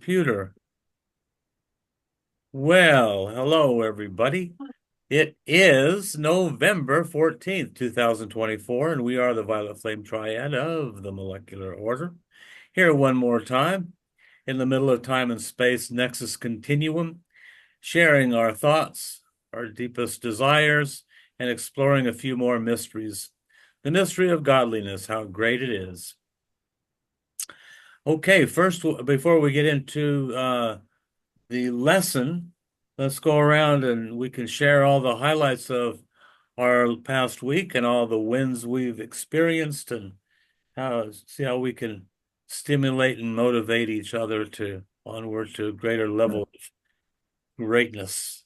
computer. Well, hello everybody. It is November 14th, 2024, and we are the Violet Flame Triad of the molecular order. Here one more time, in the middle of time and space nexus continuum, sharing our thoughts, our deepest desires, and exploring a few more mysteries. The mystery of godliness, how great it is. Okay, first, before we get into the lesson, let's go around and we can share all the highlights of our past week and all the wins we've experienced and see how we can stimulate and motivate each other to onward to a greater level of greatness.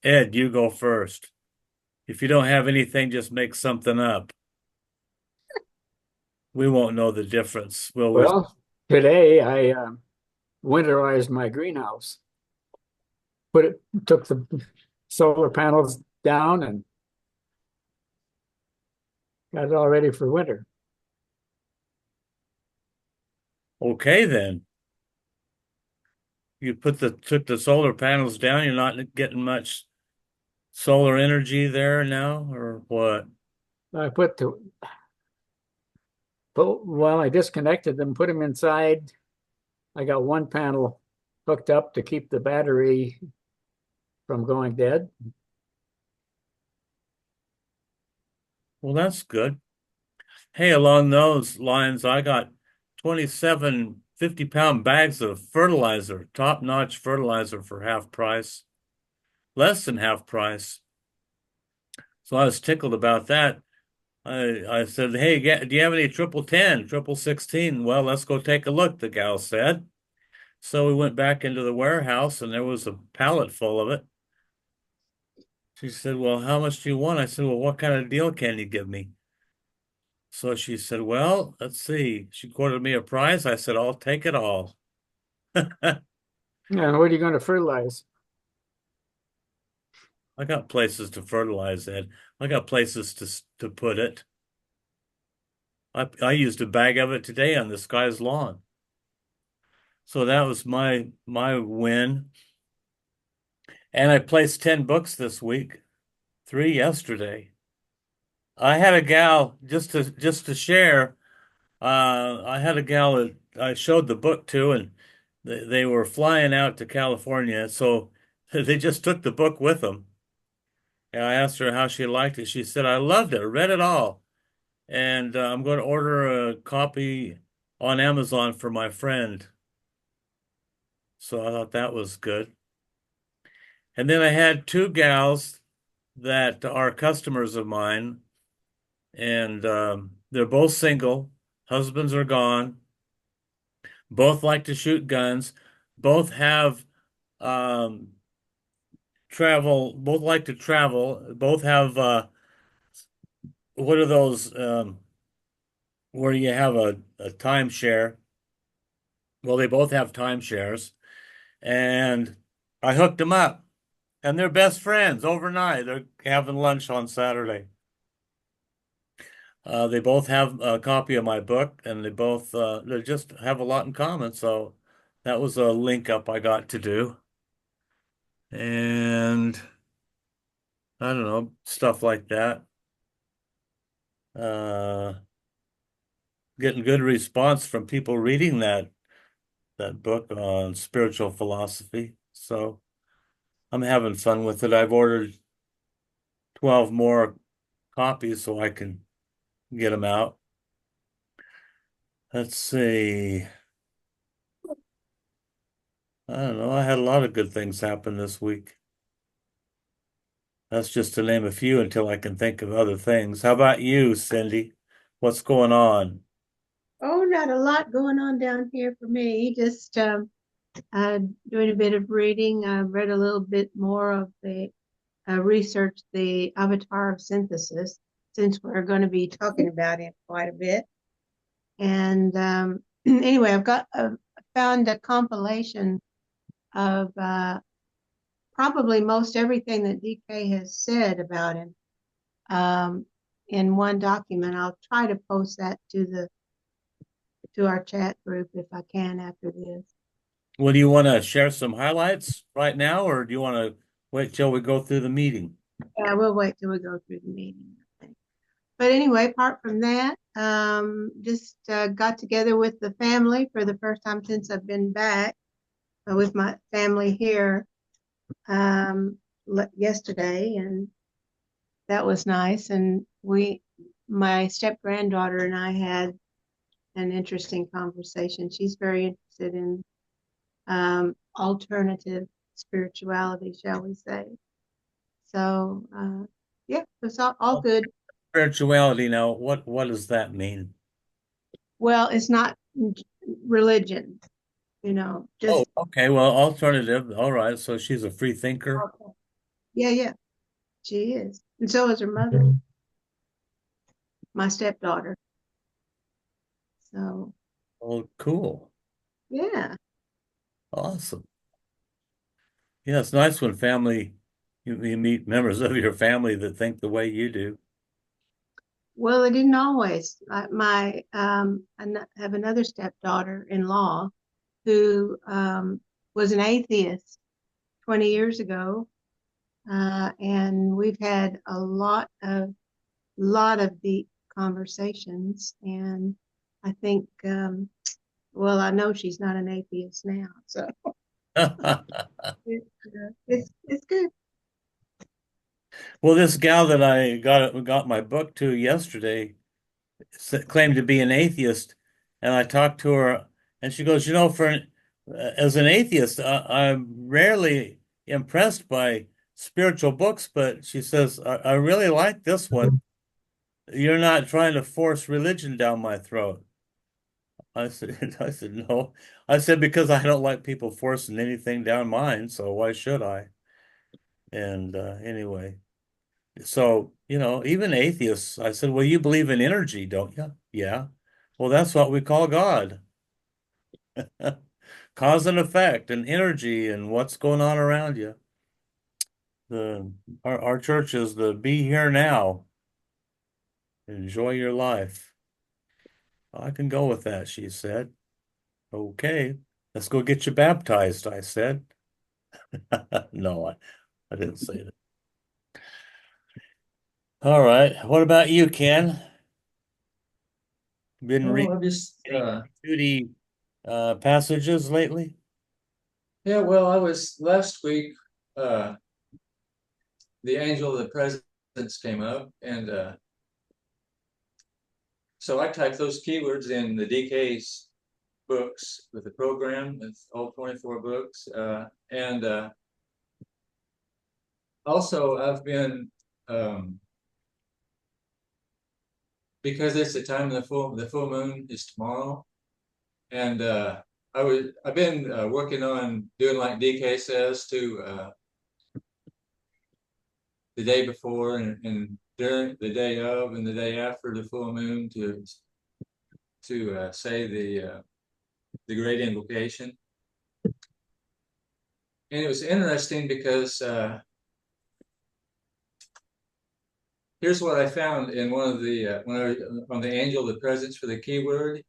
Ed, you go first. If you don't have anything, just make something up. We won't know the difference, will we? Well, today I winterized my greenhouse. Took the solar panels down and got it all ready for winter. Okay, then. You took the solar panels down, you're not getting much solar energy there now, or what? I put the but Well, I disconnected them, put them inside. I got one panel hooked up to keep the battery from going dead. Well, that's good. Hey, along those lines, I got 27 50-pound bags of fertilizer, top-notch fertilizer for half price, less than half price. So I was tickled about that. I said, hey, do you have any triple 10, triple 16? Well, let's go take a look, the gal said. So we went back into the warehouse and there was a pallet full of it. She said, well, how much do you want? I said, well, what kind of deal can you give me? So she said, well, let's see. She quoted me a price. I said, I'll take it all. I And what are you going to fertilize? got places to fertilize it. I got places to put it. I used a bag of it today on this guy's lawn. So that was my win. And I placed 10 books this week, 3 yesterday. I had a gal just to share. I had a gal that I showed the book to, and they were flying out to California, so they just took the book with them. And I asked her how she liked it. She said, "I loved it. I read it all, and I'm going to order a copy on Amazon for my friend." So I thought that was good. And then I had two gals that are customers of mine, and they're both single. Husbands are gone. Both like to shoot guns. Both have um, travel. Both like to travel. Both have what are those where you have a timeshare? Well, they both have timeshares, and I hooked them up, and they're best friends overnight. They're having lunch on Saturday. They both have a copy of my book, and they just have a lot in common. So that was a link up I got to do, and I don't know, stuff like that. Uh, Getting good response from people reading that book on spiritual philosophy. So I'm having fun with it. I've ordered 12 more copies so I can get them out. Let's see. I don't know. I had a lot of good things happen this week. That's just to name a few until I can think of other things. How about you, Cindy? What's going on? Oh, not a lot going on down here for me. Just doing a bit of reading. I read a little bit more of the research, the avatar of synthesis, since we're going to be talking about it quite a bit. And anyway, found a compilation of probably most everything that DK has said about him in one document. I'll try to post that to the to our chat group if I can after this. Well, do you want to share some highlights right now, or do you want to wait till we go through the meeting? Yeah, we'll wait till we go through the meeting. I think. But anyway, apart from that, just got together with the family for the first time since I've been back with my family here yesterday, and that was nice. And my step granddaughter and I had an interesting conversation. She's very interested in alternative spirituality, shall we say. So, yeah, it's all good. Spirituality now, what does that mean? Well, it's not religion, Oh, just, okay. Well, alternative. All right. So she's a free thinker. okay. Yeah, yeah, she is. And so is her mother, my stepdaughter. So, Oh, cool. yeah. Awesome. Yeah, it's nice when you meet members of your family that think the way you do. Well, it didn't always. I have another stepdaughter-in-law who was an atheist 20 years ago, and we've had a lot of deep conversations. And I think, well, I know she's not an atheist now, so it's good. Well, this gal that I got my book to yesterday claimed to be an atheist, and I talked to her, and she goes, as an atheist, I'm rarely impressed by spiritual books, but she says, I really like this one. You're not trying to force religion down my throat. I said, no. I said, because I don't like people forcing anything down mine, so why should I? And anyway, so, even atheists, I said, well, you believe in energy, don't you? Yeah. Well, that's what we call God. Cause and effect and energy and what's going on around you. Our church is the be here now. Enjoy your life. I can go with that, she said. Okay, let's go get you baptized, I said. No, I didn't say that. All right. What about you, Ken? Been Oh, reading I'm just any Judy passages lately? yeah, well, I was last week, uh the angel of the presence came up, and so I typed those keywords in the DK's books with the program with all 24 books. And also I've been because it's the time of the full moon is tomorrow, and I've been working on doing like DK says to the day before and during the day of and the day after the full moon to say the great invocation. And it was interesting because here's what I found in one of the when I was on the angel of the presence for the keyword.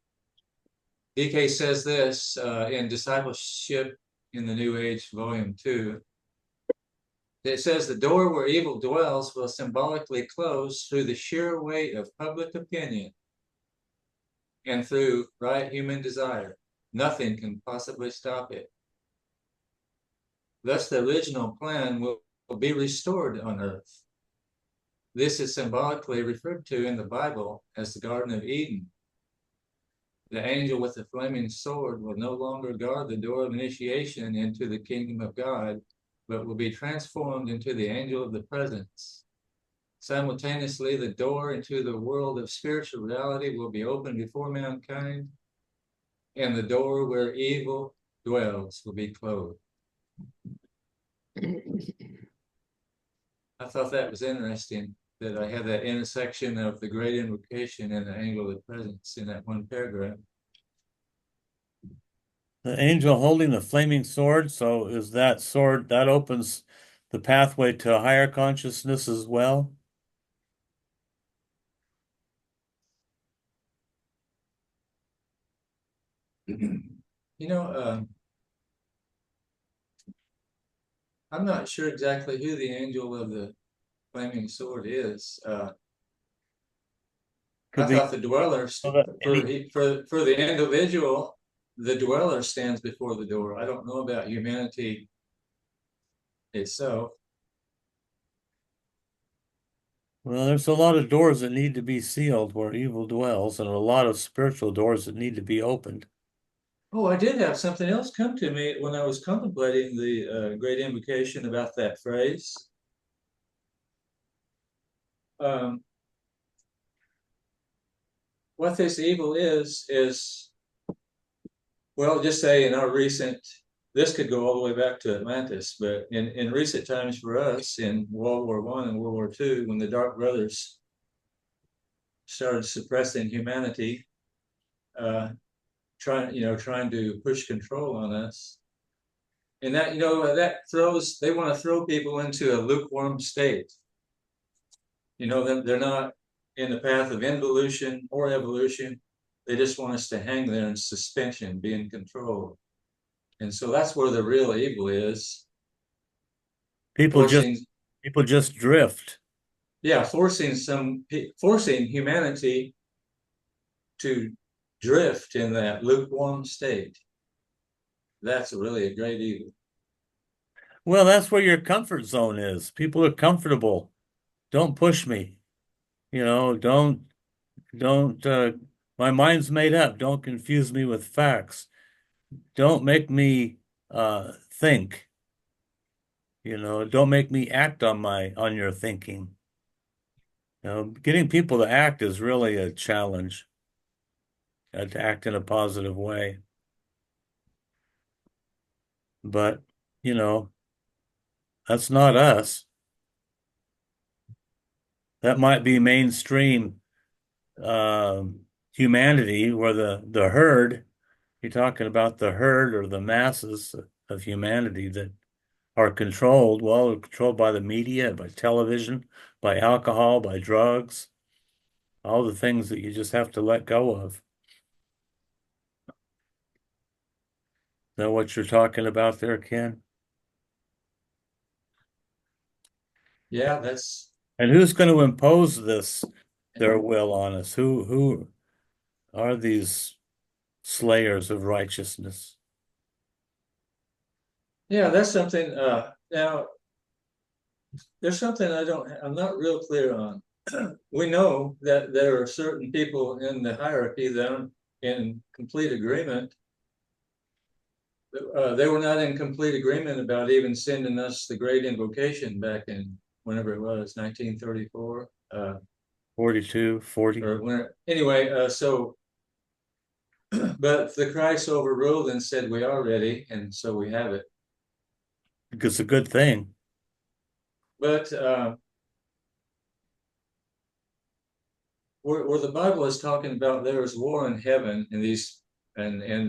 DK says this in Discipleship in the New Age, Volume 2. It says the door where evil dwells will symbolically close through the sheer weight of public opinion and through right human desire. Nothing can possibly stop it. Thus, the original plan will be restored on earth. This is symbolically referred to in the Bible as the Garden of Eden. The angel with the flaming sword will no longer guard the door of initiation into the kingdom of God, but will be transformed into the angel of the presence. Simultaneously, the door into the world of spiritual reality will be opened before mankind, and the door where evil dwells will be closed. I thought that was interesting that I have that intersection of the great invocation and the angel of the presence in that one paragraph. The angel holding the flaming sword. So is that sword that opens the pathway to a higher consciousness as well? You know, I'm not sure exactly who the angel of the flaming sword is. Could I be thought the dweller so that for the individual, the dweller stands before the door. I don't know about humanity itself. well, there's a lot of doors that need to be sealed where evil dwells, and a lot of spiritual doors that need to be opened. Oh, I did have something else come to me when I was contemplating the great invocation about that phrase. Um, what this evil is, well, just say in our recent, this could go all the way back to Atlantis, but in recent times for us, in World War I and World War II, when the Dark Brothers started suppressing humanity, trying to push control on us. And that, they want to throw people into a lukewarm state. They're not in the path of involution or evolution. They just want us to hang there in suspension, be in control. And so that's where the real evil is. People just Forcing, people just drift. yeah, forcing humanity to drift in that lukewarm state. That's really a great evil. Well, that's where your comfort zone is. People are comfortable. Don't push me. Don't my mind's made up. Don't confuse me with facts. Don't make me think. Don't make me act on your thinking. Getting people to act is really a challenge, to act in a positive way. But, you know, that's not us. That might be mainstream humanity, where the herd, you're talking about the herd or the masses of humanity that are controlled, well, controlled by the media, by television, by alcohol, by drugs, all the things that you just have to let go of. Is that what you're talking about there, Ken? Yeah, that's And who's going to impose their will on us? Who are these slayers of righteousness? that's something. Now, there's something I'm not real clear on. We know that there are certain people in the hierarchy that are in complete agreement. They were not in complete agreement about even sending us the great invocation back in whenever it was, 1934. 42, 40. Or when, anyway, but the Christ overruled and said we are ready, and so we have it. It's a good thing. But where the Bible is talking about there is war in heaven, and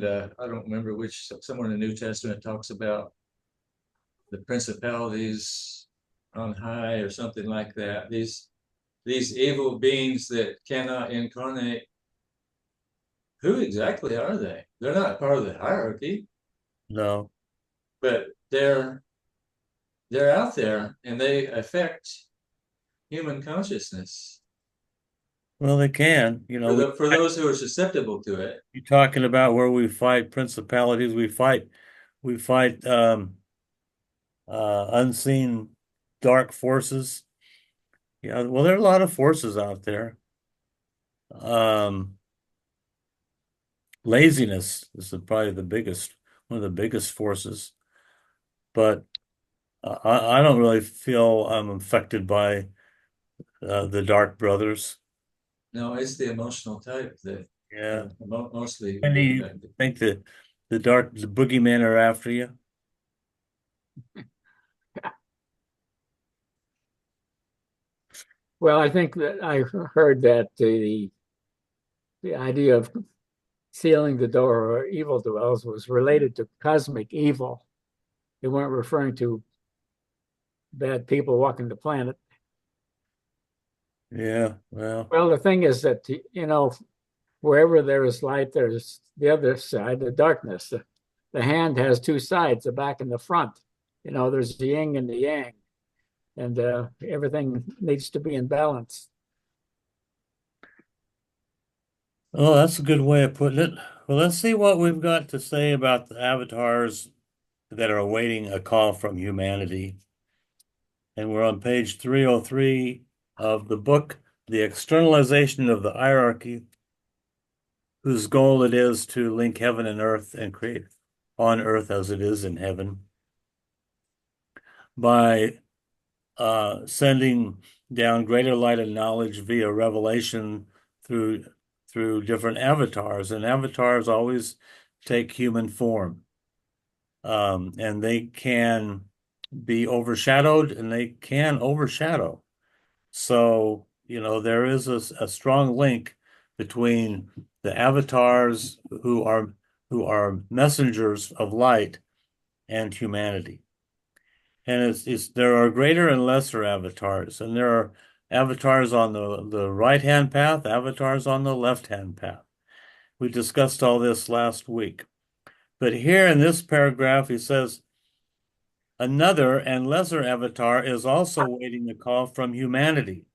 I don't remember which, somewhere in the New Testament talks about the principalities on high or something like that. These evil beings that cannot incarnate. Who exactly are they? They're not part of the hierarchy, No. but they're out there and they affect human consciousness. Well, they can. For those who are susceptible to it. You're talking about where we fight principalities. We fight unseen dark forces. Yeah, well, there are a lot of forces out there. Um, Laziness is probably one of the biggest forces. But I don't really feel I'm affected by the Dark Brothers. No, it's the emotional type that Yeah. mostly And do get you affected. think that the boogeymen are after you? Well, I think that I heard that the idea of sealing the door or evil dwells was related to cosmic evil. They weren't referring to bad people walking the planet. Yeah, well, Well, the thing is that, wherever there is light, there's the other side, the darkness. The hand has two sides, the back and the front. There's the yin and the yang, and everything needs to be in balance. Oh, that's a good way of putting it. Well, let's see what we've got to say about the avatars that are awaiting a call from humanity. And we're on page 303 of the book, The Externalization of the Hierarchy, whose goal it is to link heaven and earth and create on earth as it is in heaven by sending down greater light and knowledge via revelation through different avatars. And avatars always take human form. And they can be overshadowed and they can overshadow. So, there is a strong link between the avatars who are messengers of light and humanity. And there are greater and lesser avatars, and there are avatars on the right-hand path, avatars on the left-hand path. We discussed all this last week. But here in this paragraph, he says, another and lesser avatar is also waiting a call from humanity.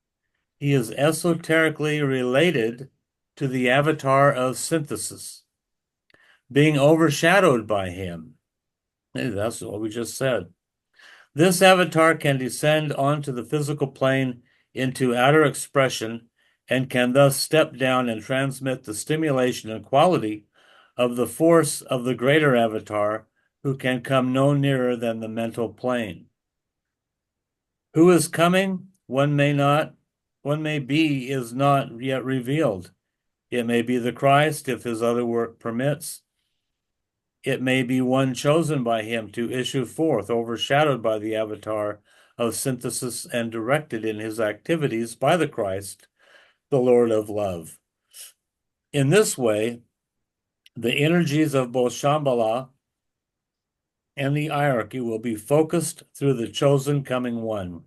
He is esoterically related to the avatar of synthesis, being overshadowed by him. Hey, that's what we just said. This avatar can descend onto the physical plane into outer expression and can thus step down and transmit the stimulation and quality of the force of the greater avatar, who can come no nearer than the mental plane. Who is coming? One may be, is not yet revealed. It may be the Christ, if his other work permits. It may be one chosen by him to issue forth, overshadowed by the avatar of synthesis and directed in his activities by the Christ, the Lord of love. In this way, the energies of both Shambhala and the hierarchy will be focused through the chosen coming one,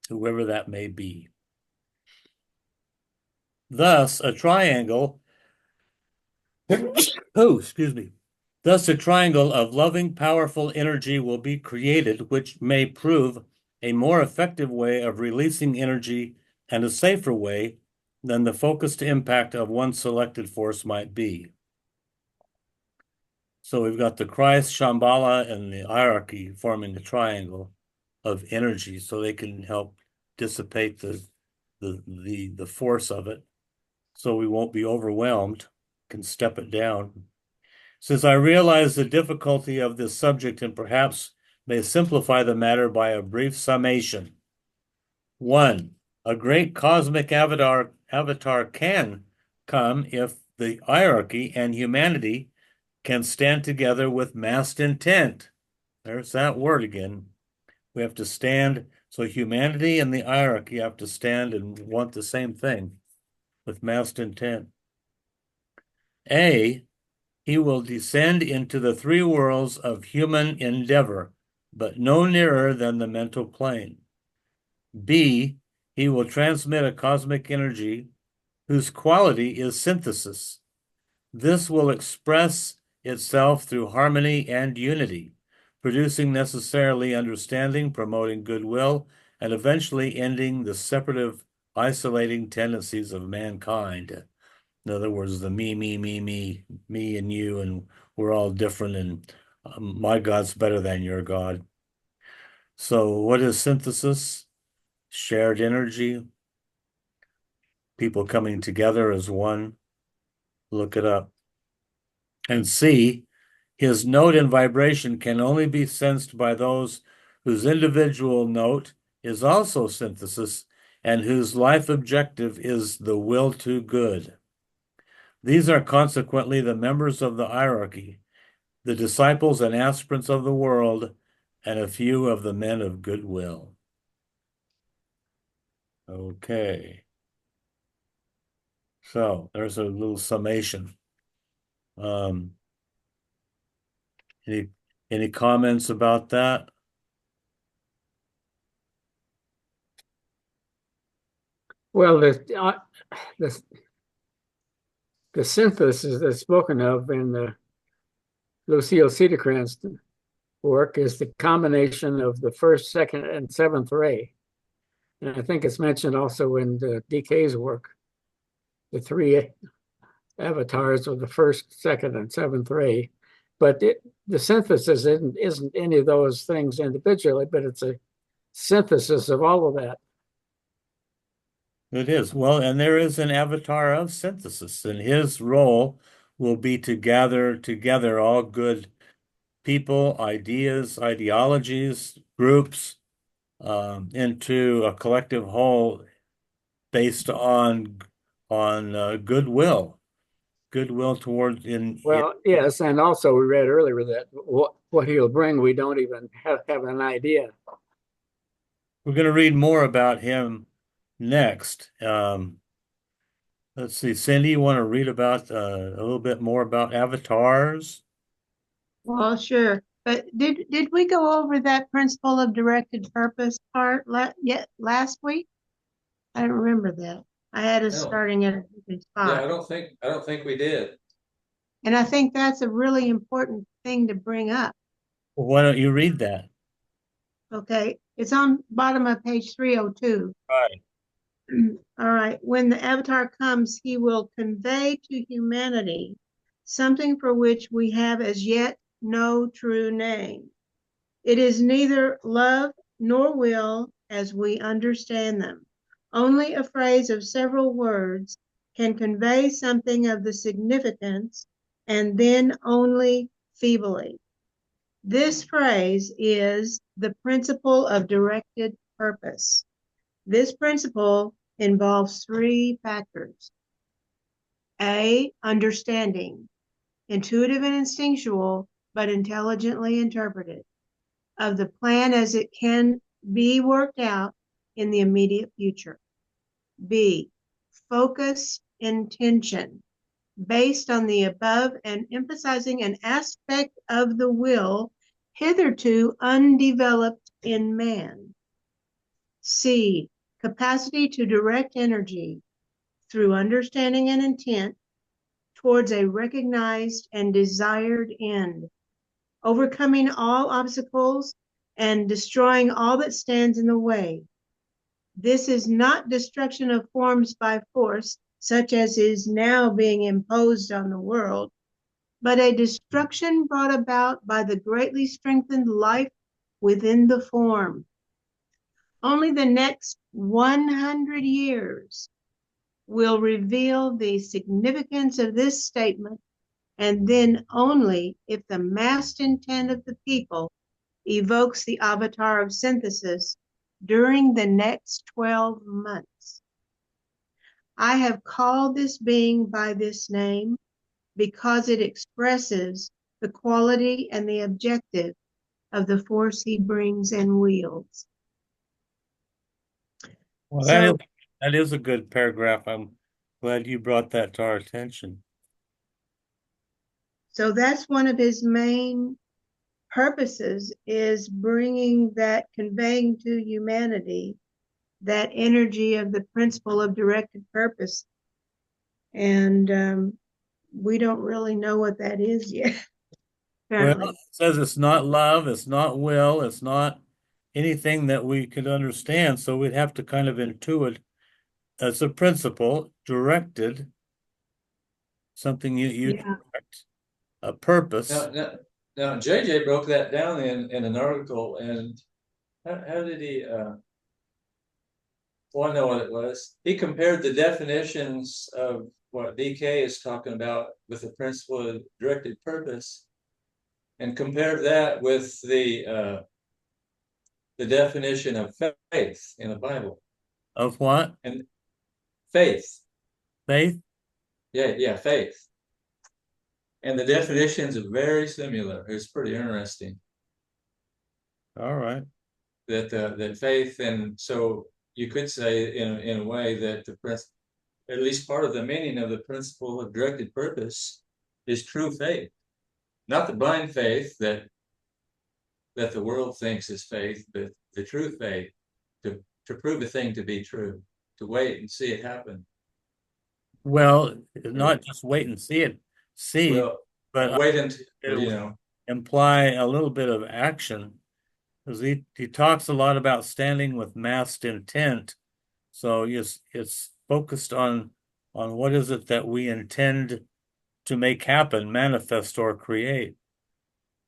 whoever that may be. Thus, a triangle, Thus, a triangle of loving, powerful energy will be created, which may prove a more effective way of releasing energy and a safer way than the focused impact of one selected force might be. So we've got the Christ, Shambhala, and the hierarchy forming a triangle of energy, so they can help dissipate the force of it, so we won't be overwhelmed, can step it down. Since I realize the difficulty of this subject and perhaps may simplify the matter by a brief summation. 1. A great cosmic avatar can come if the hierarchy and humanity can stand together with massed intent. There's that word again. We have to stand, so humanity and the hierarchy have to stand and want the same thing with massed intent. A, he will descend into the three worlds of human endeavor, but no nearer than the mental plane. B, he will transmit a cosmic energy whose quality is synthesis. This will express itself through harmony and unity, producing necessarily understanding, promoting goodwill, and eventually ending the separative, isolating tendencies of mankind. In other words, the me and you, and we're all different, and my God's better than your God. So what is synthesis? Shared energy, people coming together as one. Look it up. And C, his note and vibration can only be sensed by those whose individual note is also synthesis and whose life objective is the will to good. These are consequently the members of the hierarchy, the disciples and aspirants of the world, and a few of the men of goodwill. Okay. So there's a little summation. Any comments about that? Well, this the synthesis that's spoken of in the Lucille Cederkranz work is the combination of the first, second, and seventh ray. And I think it's mentioned also in the DK's work, the three avatars of the first, second, and seventh ray. But the synthesis isn't any of those things individually, but it's a synthesis of all of that. It is. Well, and there is an avatar of synthesis, and his role will be to gather together all good people, ideas, ideologies, groups, into a collective whole based on goodwill toward Well, yes, and also we read earlier that what he'll bring, we don't even have an idea. We're going to read more about him next. Let's see, Cindy, you want to read about a little bit more about avatars? Well, sure. But did we go over that principle of directed purpose part last week? I don't remember that. I had us No. starting at a different Yeah, spot. I don't think we did. And I think that's a really important thing to bring up. Well, why don't you read that? Okay. It's on bottom of page 302. Right. All right. When the avatar comes, he will convey to humanity something for which we have as yet no true name. It is neither love nor will as we understand them. Only a phrase of several words can convey something of the significance, and then only feebly. This phrase is the principle of directed purpose. This principle involves three factors. A, understanding, intuitive and instinctual, but intelligently interpreted, of the plan as it can be worked out in the immediate future. B, focus intention, based on the above and emphasizing an aspect of the will hitherto undeveloped in man. C, capacity to direct energy through understanding and intent towards a recognized and desired end, overcoming all obstacles and destroying all that stands in the way. This is not destruction of forms by force, such as is now being imposed on the world, but a destruction brought about by the greatly strengthened life within the form. Only the next 100 years will reveal the significance of this statement, and then only if the massed intent of the people evokes the avatar of synthesis during the next 12 months. I have called this being by this name because it expresses the quality and the objective of the force he brings and wields. Well, So, that is a good paragraph. I'm glad you brought that to our attention. so that's one of his main purposes, is bringing that, conveying to humanity that energy of the principle of directed purpose. And we don't really know what that is yet, apparently. Well, it says it's not love, it's not will, it's not anything that we could understand. So we'd have to kind of intuit as a principle, directed, something you Yeah. direct, a purpose. Now, JJ broke that down in an article, and how did he? Well, I know what it was. He compared the definitions of what DK is talking about with the principle of directed purpose, and compared that with the definition of faith in the Bible. Of what? And faith. Faith? Yeah, faith. And the definitions are very similar. It's pretty interesting. All right. That faith, and so you could say in a way that at least part of the meaning of the principle of directed purpose is true faith, not the blind faith that the world thinks is faith, but the true faith to prove a thing to be true, to wait and see it happen. Well, not just wait and see, Well, but wait until, it you would know, imply a little bit of action because he talks a lot about standing with massed intent. So it's focused on what is it that we intend to make happen, manifest, or create.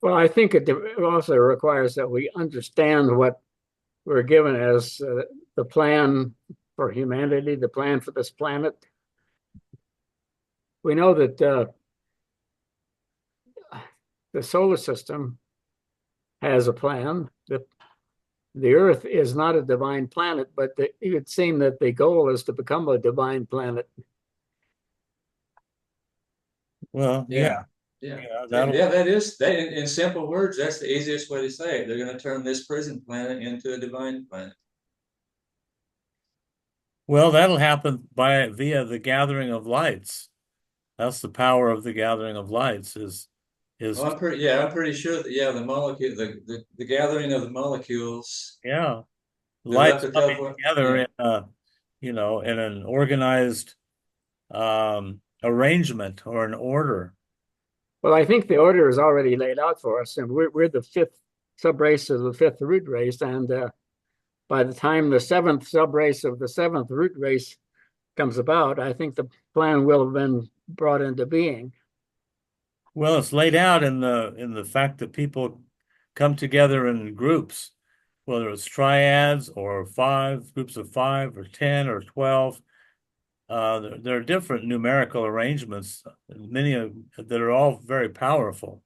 Well, I think it also requires that we understand what we're given as the plan for humanity, the plan for this planet. We know that the solar system has a plan. The Earth is not a divine planet, but it would seem that the goal is to become a divine planet. Well, yeah, yeah. that'll Yeah, that is that in simple words, that's the easiest way to say it. They're going to turn this prison planet into a divine planet. that'll happen via the gathering of lights. That's the power of the gathering of lights is Well, I'm pretty sure that the molecule, the gathering of the molecules, yeah, lights coming teleport. together Yeah. in in an organized arrangement or an order. Well, I think the order is already laid out for us, and we're the fifth subrace of the fifth root race. And by the time the seventh subrace of the seventh root race comes about, I think the plan will have been brought into being. Well, it's laid out in the fact that people come together in groups, whether it's triads or groups of 5 or 10 or 12. There are different numerical arrangements, many of that are all very powerful.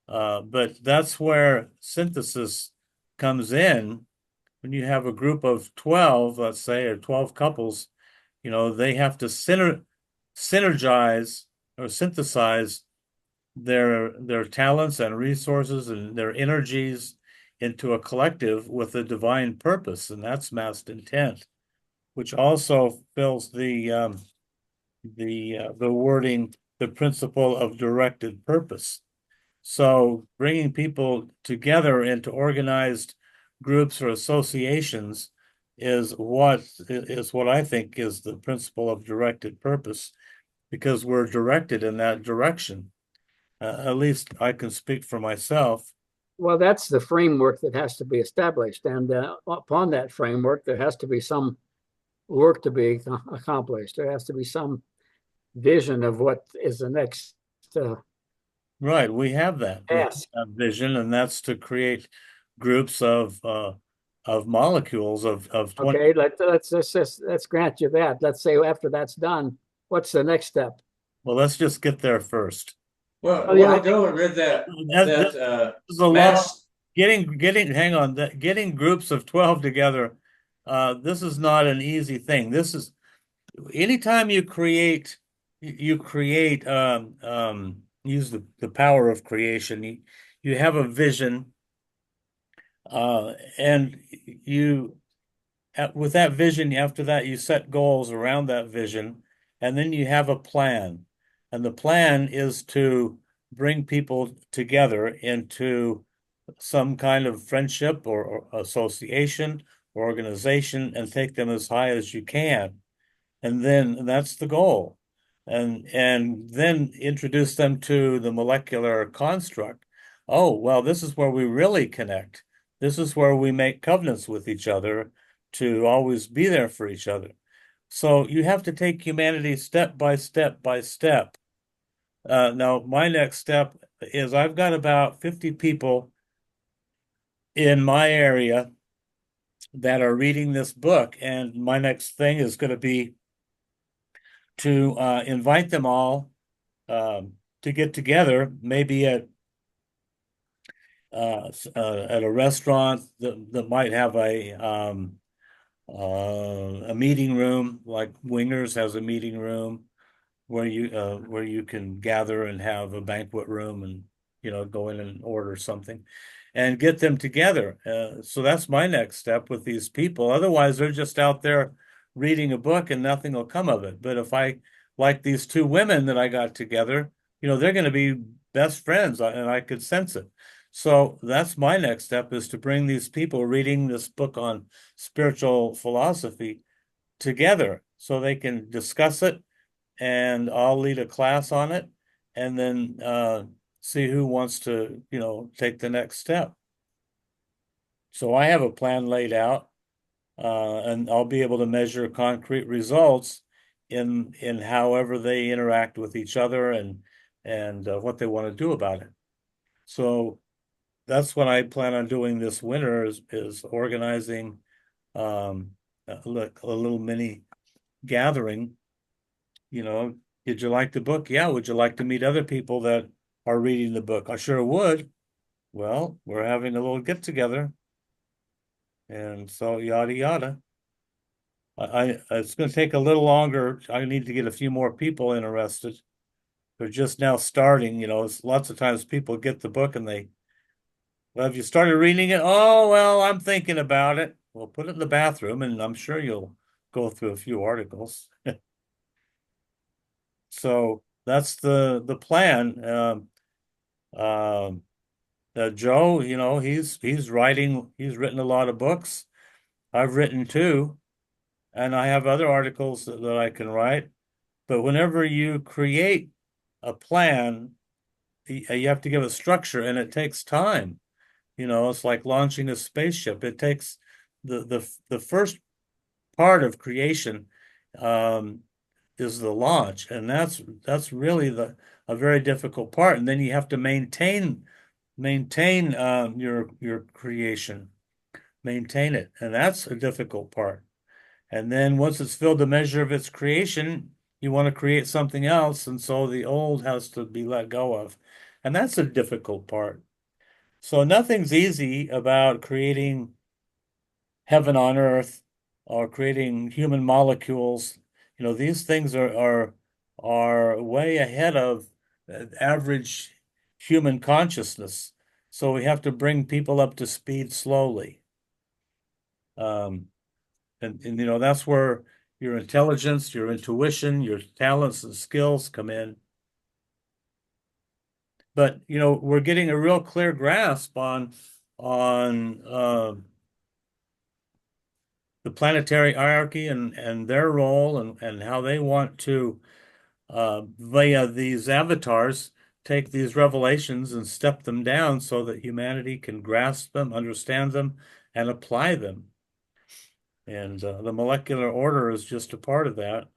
But that's where synthesis comes in. When you have a group of 12, let's say, or 12 couples, they have to synergize or synthesize their talents and resources and their energies into a collective with a divine purpose, and that's massed intent, which also fills the wording, the principle of directed purpose. So bringing people together into organized groups or associations is what I think is the principle of directed purpose, because we're directed in that direction. At least I can speak for myself. Well, that's the framework that has to be established. And upon that framework, there has to be some work to be accomplished. There has to be some vision of what is the next Right, we have that. We have task. that vision, and that's to create groups of molecules of 20. Okay, let's grant you that. Let's say after that's done, what's the next step? Well, let's just get there first. Well, Oh, a yeah, while ago I read This is a long mass. hang on, getting groups of 12 together. This is not an easy thing. This is anytime you create use the power of creation. You have a vision, and with that vision, after that, you set goals around that vision, and then you have a plan. And the plan is to bring people together into some kind of friendship or association or organization and take them as high as you can. And then that's the goal. And then introduce them to the molecular construct. Oh, well, this is where we really connect. This is where we make covenants with each other to always be there for each other. So you have to take humanity step by step by step. Now, my next step is I've got about 50 people in my area that are reading this book, and my next thing is going to be to invite them all to get together, maybe at a restaurant that might have a meeting room, like Wingers has a meeting room where you can gather and have a banquet room and go in and order something and get them together. So that's my next step with these people. Otherwise, they're just out there reading a book and nothing will come of it. But if I like these two women that I got together, they're going to be best friends, and I could sense it. So that's my next step, is to bring these people reading this book on spiritual philosophy together so they can discuss it and I'll lead a class on it, and then see who wants to, take the next step. So I have a plan laid out, and I'll be able to measure concrete results in however they interact with each other and what they want to do about it. So that's what I plan on doing this winter is organizing a little mini gathering. Did you like the book? Yeah. Would you like to meet other people that are reading the book? I sure would. Well, we're having a little get together, and so yada yada. It's going to take a little longer. I need to get a few more people interested. They're just now starting. It's lots of times people get the book and well, have you started reading it? Oh, well, I'm thinking about it. Well, put it in the bathroom, and I'm sure you'll go through a few articles. So that's the plan. Joe, he's written a lot of books. I've written two, and I have other articles that I can write. But whenever you create a plan, you have to give it structure, and it takes time. It's like launching a spaceship. It takes the first part of creation is the launch, and that's really a very difficult part. And then you have to maintain your creation, maintain it, and that's a difficult part. And then once it's filled the measure of its creation, you want to create something else, and so the old has to be let go of, and that's a difficult part. So nothing's easy about creating heaven on earth or creating human molecules. These things are way ahead of average human consciousness. So we have to bring people up to speed slowly. And that's where your intelligence, your intuition, your talents and skills come in. But we're getting a real clear grasp on the planetary hierarchy and their role and how they want to via these avatars take these revelations and step them down so that humanity can grasp them, understand them, and apply them. And the molecular order is just a part of that.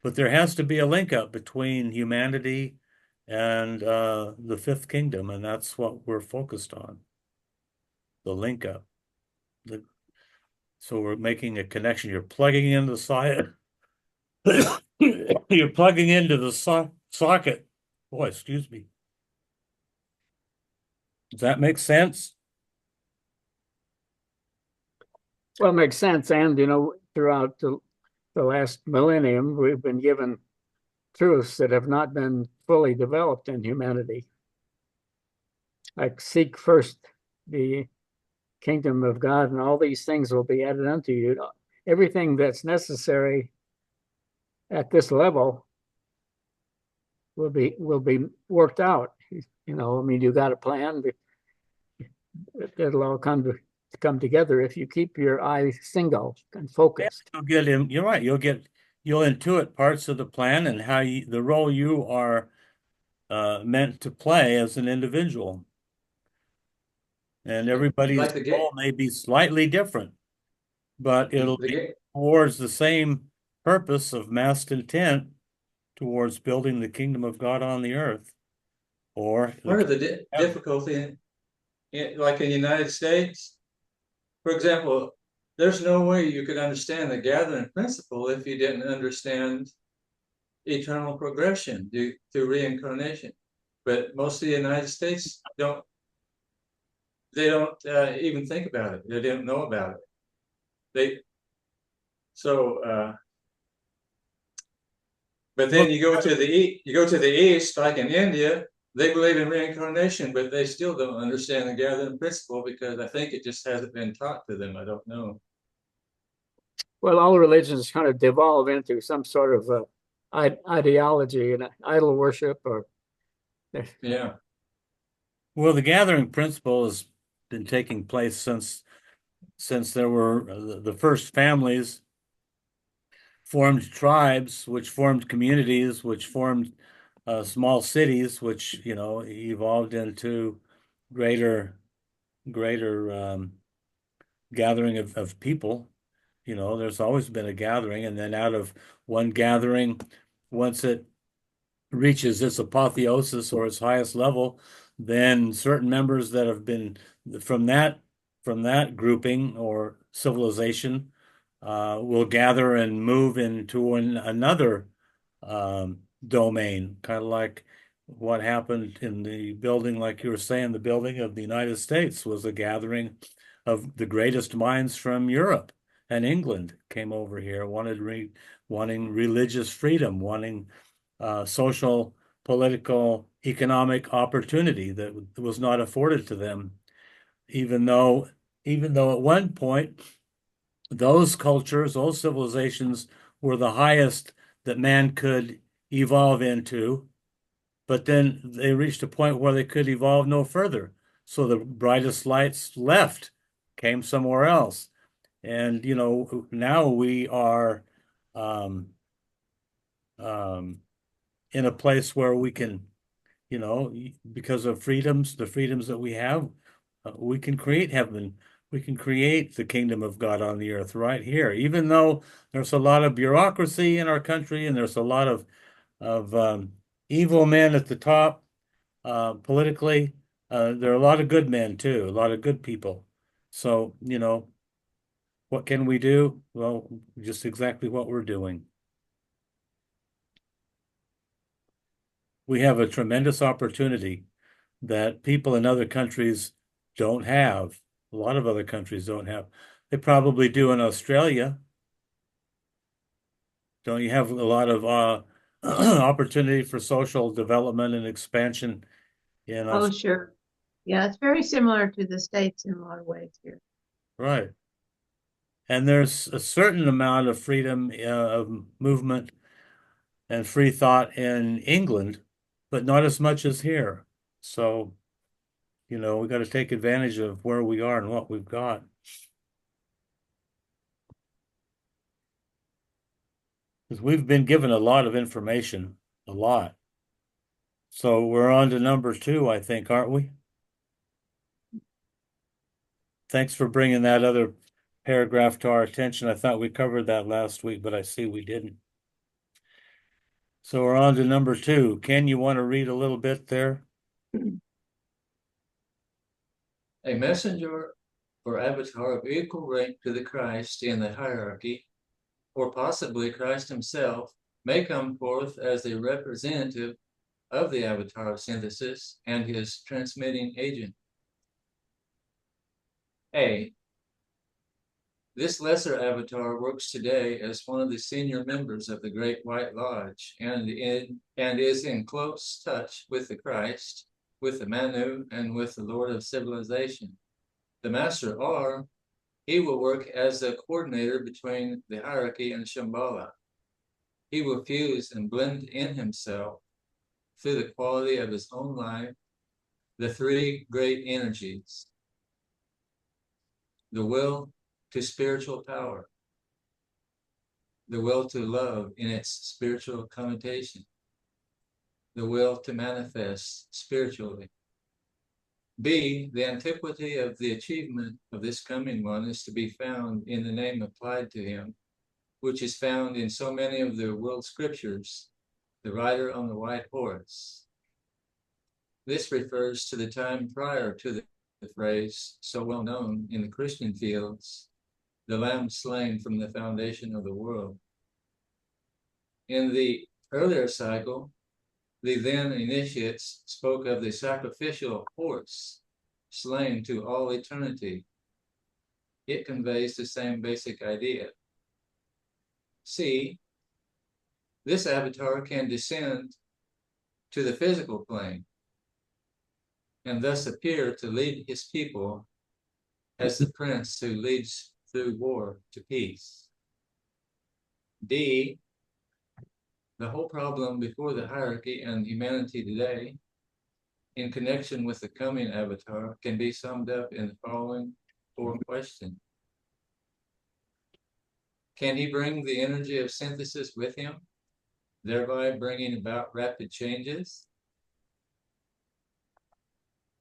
But there has to be a link up between humanity and the fifth kingdom, and that's what we're focused on. The link up. So we're making a connection. You're plugging into the socket. You're plugging into the socket. Boy, excuse me. Does that make sense? Well, it makes sense. And, throughout the last millennium, we've been given truths that have not been fully developed in humanity. Like seek first the kingdom of God, and all these things will be added unto you. Everything that's necessary at this level will be worked out. You got a plan, it'll all come together if you keep your eyes single and focused. You'll get him. You're right. You'll intuit parts of the plan and the role you are meant to play as an individual. And everybody's Like the role may be slightly different, but it'll the be game. towards the same purpose of massed intent towards building the kingdom of God on the earth. Or Part of the difficulty, like in the United States, for example, there's no way you could understand the gathering principle if you didn't understand eternal progression due to reincarnation. But most of the United States don't even think about it. They don't know about it. But then you go to the east, like in India, they believe in reincarnation, but they still don't understand the gathering principle because I think it just hasn't been taught to them. I don't know. Well, all religions kind of devolve into some sort of ideology and idol worship, or Yeah. Well, the gathering principle has been taking place since there were the first families formed tribes, which formed communities, which formed small cities, which, evolved into greater gathering of people. There's always been a gathering, and then out of one gathering, once it reaches its apotheosis or its highest level, then certain members that have been from that grouping or civilization will gather and move into another domain, kind of like what happened in the building, like you were saying, the building of the United States was a gathering of the greatest minds from Europe and England came over here, wanting religious freedom, wanting social, political, economic opportunity that was not afforded to them, even though at one point those cultures, those civilizations were the highest that man could evolve into, but then they reached a point where they could evolve no further. So the brightest lights left, came somewhere else. And, now we are um, um, in a place where we can, because of the freedoms that we have, we can create heaven. We can create the kingdom of God on the earth right here, even though there's a lot of bureaucracy in our country and there's a lot of evil men at the top politically. There are a lot of good men too, a lot of good people. So, what can we do? Well, just exactly what we're doing. We have a tremendous opportunity that people in other countries don't have. A lot of other countries don't have. They probably do in Australia. Don't you have a lot of opportunity for social development and expansion in Oh, Australia? sure. Yeah, it's very similar to the States in a lot of ways here. Right. And there's a certain amount of freedom of movement and free thought in England, but not as much as here. So, we got to take advantage of where we are and what we've got. Because we've been given a lot of information, a lot. So we're on to number 2, I think, aren't we? Thanks for bringing that other paragraph to our attention. I thought we covered that last week, but I see we didn't. So we're on to number 2. Ken, you want to read a little bit there? A messenger or avatar of equal rank to the Christ in the hierarchy, or possibly Christ himself, may come forth as the representative of the avatar of synthesis and his transmitting agent. A. This lesser avatar works today as one of the senior members of the Great White Lodge and is in close touch with the Christ, with the Manu, and with the Lord of Civilization. The Master R, he will work as the coordinator between the hierarchy and Shambhala. He will fuse and blend in himself, through the quality of his own life, the 3 great energies: the will to spiritual power, the will to love in its spiritual connotation, the will to manifest spiritually. B, the antiquity of the achievement of this coming one is to be found in the name applied to him, which is found in so many of the world scriptures, the rider on the white horse. This refers to the time prior to the phrase so well known in the Christian fields, the lamb slain from the foundation of the world. In the earlier cycle, the then initiates spoke of the sacrificial horse slain to all eternity. It conveys the same basic idea. C, this avatar can descend to the physical plane and thus appear to lead his people as the prince who leads through war to peace. D, the whole problem before the hierarchy and humanity today, in connection with the coming avatar, can be summed up in the following 4 questions. Can he bring the energy of synthesis with him, thereby bringing about rapid changes?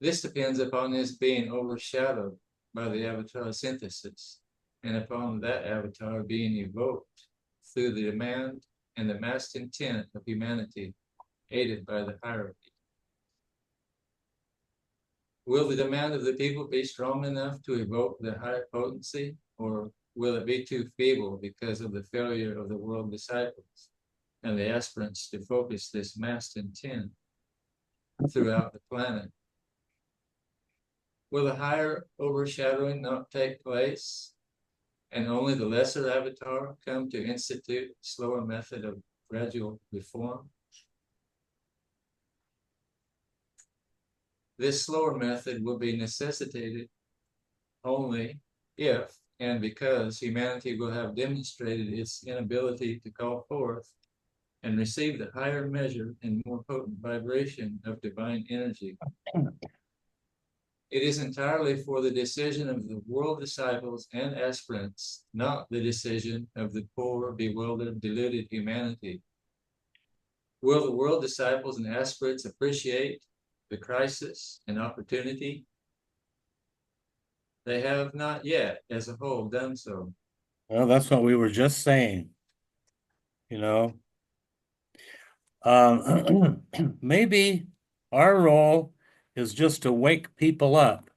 This depends upon his being overshadowed by the avatar synthesis, and upon that avatar being evoked through the demand and the massed intent of humanity, aided by the hierarchy. Will the demand of the people be strong enough to evoke the higher potency, or will it be too feeble because of the failure of the world disciples and the aspirants to focus this massed intent throughout the planet? Will the higher overshadowing not take place, and only the lesser avatar come to institute a slower method of gradual reform? This slower method will be necessitated only if and because humanity will have demonstrated its inability to call forth and receive the higher measure and more potent vibration of divine energy. It is entirely for the decision of the world disciples and aspirants, not the decision of the poor, bewildered, deluded humanity. Will the world disciples and aspirants appreciate the crisis and opportunity? They have not yet, as a whole, done so. Well, that's what we were just saying, you know. Maybe our role is just to wake people up,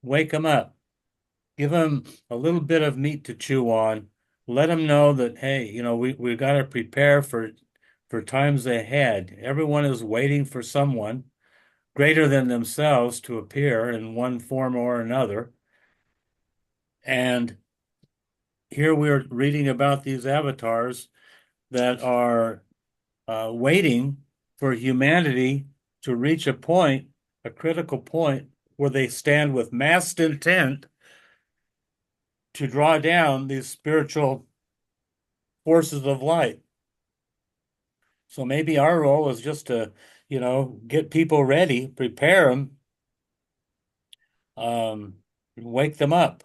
wake them up, give them a little bit of meat to chew on, let them know that, hey, we got to prepare for times ahead. Everyone is waiting for someone greater than themselves to appear in one form or another. And here we're reading about these avatars that are waiting for humanity to reach a critical point, where they stand with massed intent to draw down these spiritual forces of light. So maybe our role is just to, get people ready, prepare them, wake them up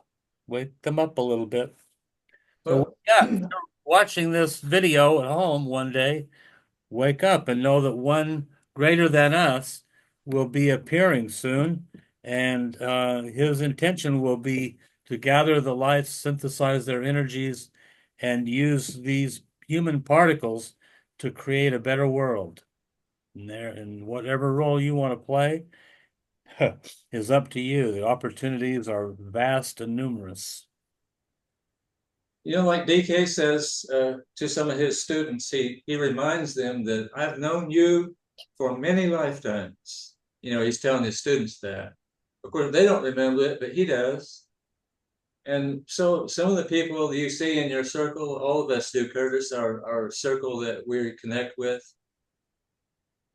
a little bit. So yeah, if you're watching this video at home one day, wake up and know that one greater than us will be appearing soon, and his intention will be to gather the lights, synthesize their energies, and use these human particles to create a better world. And whatever role you want to play is up to you. The opportunities are vast and numerous. Like DK says to some of his students, he reminds them that I've known you for many lifetimes. He's telling his students that. Of course, they don't remember it, but he does. And so some of the people that you see in your circle, all of us do, Curtis, our circle that we connect with,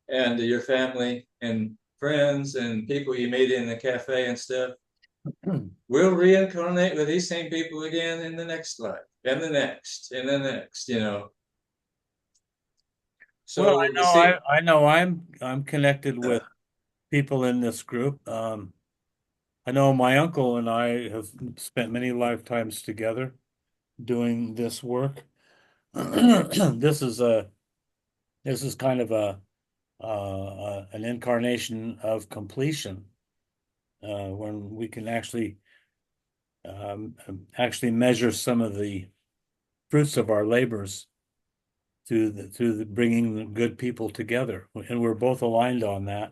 and your family and friends and people you meet in the cafe and stuff, we'll reincarnate with these same people again in the next life, and the next, and the next, So Well, see, I know I'm connected with people in this group. I know my uncle and I have spent many lifetimes together doing this work. This is kind of an incarnation of completion, when we can actually measure some of the fruits of our labors through the bringing the good people together, and we're both aligned on that.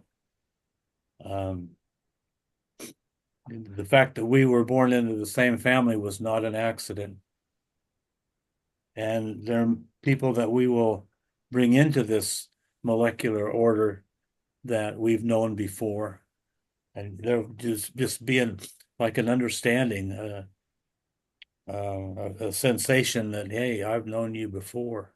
The fact that we were born into the same family was not an accident. And there are people that we will bring into this molecular order that we've known before. And there'll just being like an understanding, a sensation that, hey, I've known you before.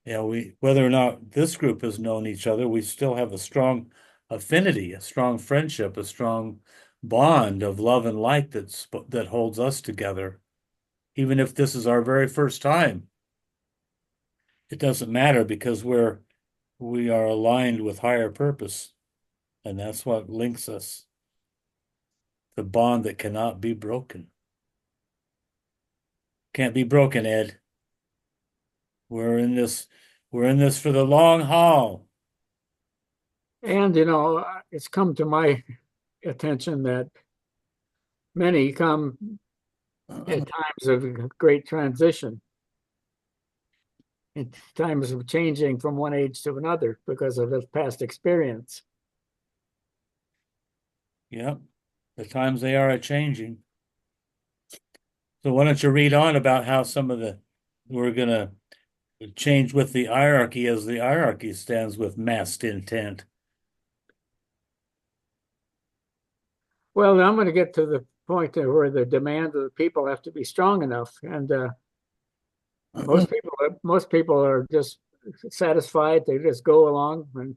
Whether or not this group has known each other, we still have a strong affinity, a strong friendship, a strong bond of love and light that holds us together. Even if this is our very first time, it doesn't matter, because we are aligned with higher purpose, and that's what links us. the bond that cannot be broken. Can't be broken, Ed. We're in this for the long haul. And, it's come to my attention that many come at times of great transition, in times of changing from one age to another because of the past experience. Yep. The times they are a changing. So why don't you read on about how we're gonna change with the hierarchy as the hierarchy stands with massed intent. Well, I'm going to get to the point where the demand of the people have to be strong enough, and most people are just satisfied. They just go along and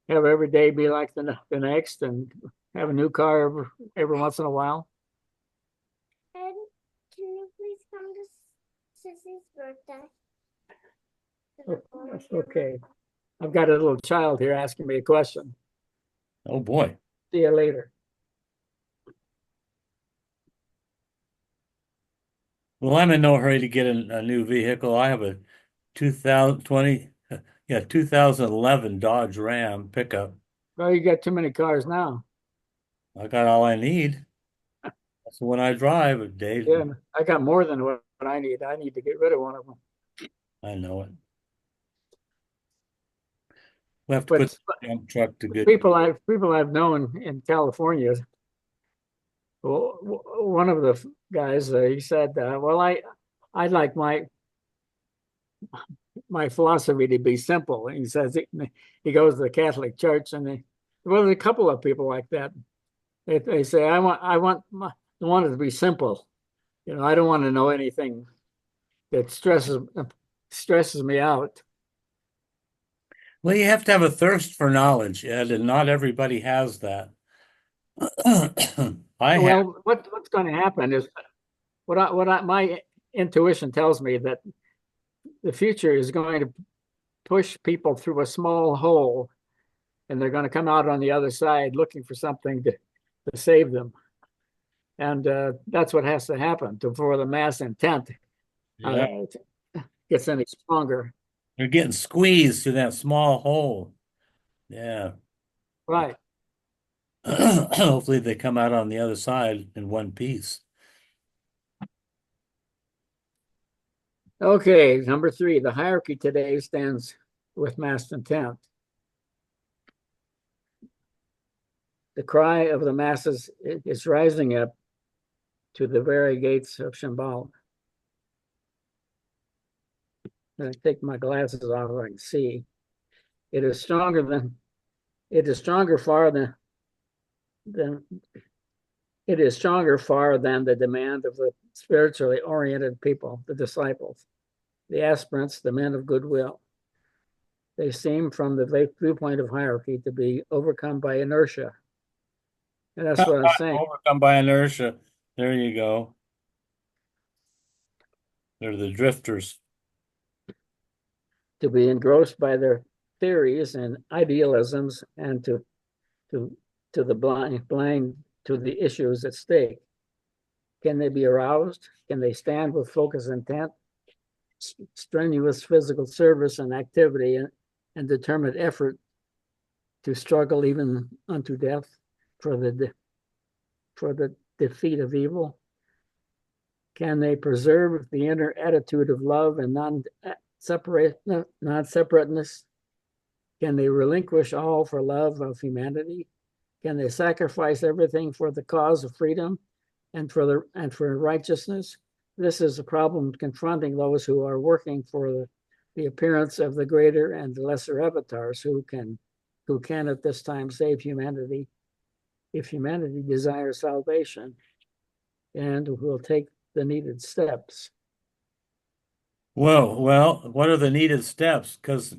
have every day be like the next, and have a new car every once in a while. And can you please come to Sissy's birthday? Okay. I've got a little child here asking me a question. Oh boy. See you later. Well, I'm in no hurry to get a new vehicle. I have a 2011 Dodge Ram pickup. Well, you got too many cars now. I got all I need. That's the one I drive, Dave. Yeah, I got more than what I need. I need to get rid of one of them. I know it. We'll have to But put the dump truck to good. people I've known in California, well, one of the guys, he said, well, I'd like my philosophy to be simple. And he says he goes to the Catholic Church, and well, there's a couple of people like that. They say, I want it to be simple. I don't want to know anything that stresses me out. Well, you have to have a thirst for knowledge, Ed, and not everybody has that. Well, what's going to happen is my intuition tells me that the future is going to push people through a small hole, and they're going to come out on the other side looking for something to save them. And that's what has to happen before the mass intent gets any stronger. They're getting squeezed to that small hole. Yeah. Right. Hopefully they come out on the other side in one piece. Okay, number 3, the hierarchy today stands with mass intent. The cry of the masses is rising up to the very gates of Shambhala. And I take my glasses off so I can see. It is stronger far than the demand of the spiritually oriented people, the disciples, the aspirants, the men of goodwill. They seem, from the viewpoint of hierarchy, to be overcome by inertia. And that's what I'm saying. Overcome by inertia. There you go. They're the drifters. To be engrossed by their theories and idealisms, and to the blind to the issues at stake. Can they be aroused? Can they stand with focus intent, strenuous physical service and activity, and determined effort to struggle even unto death for the defeat of evil? Can they preserve the inner attitude of love and non-separateness? Can they relinquish all for love of humanity? Can they sacrifice everything for the cause of freedom and for righteousness? This is a problem confronting those who are working for the appearance of the greater and lesser avatars who can at this time save humanity if humanity desires salvation, and will take the needed steps. Well, what are the needed steps? Because,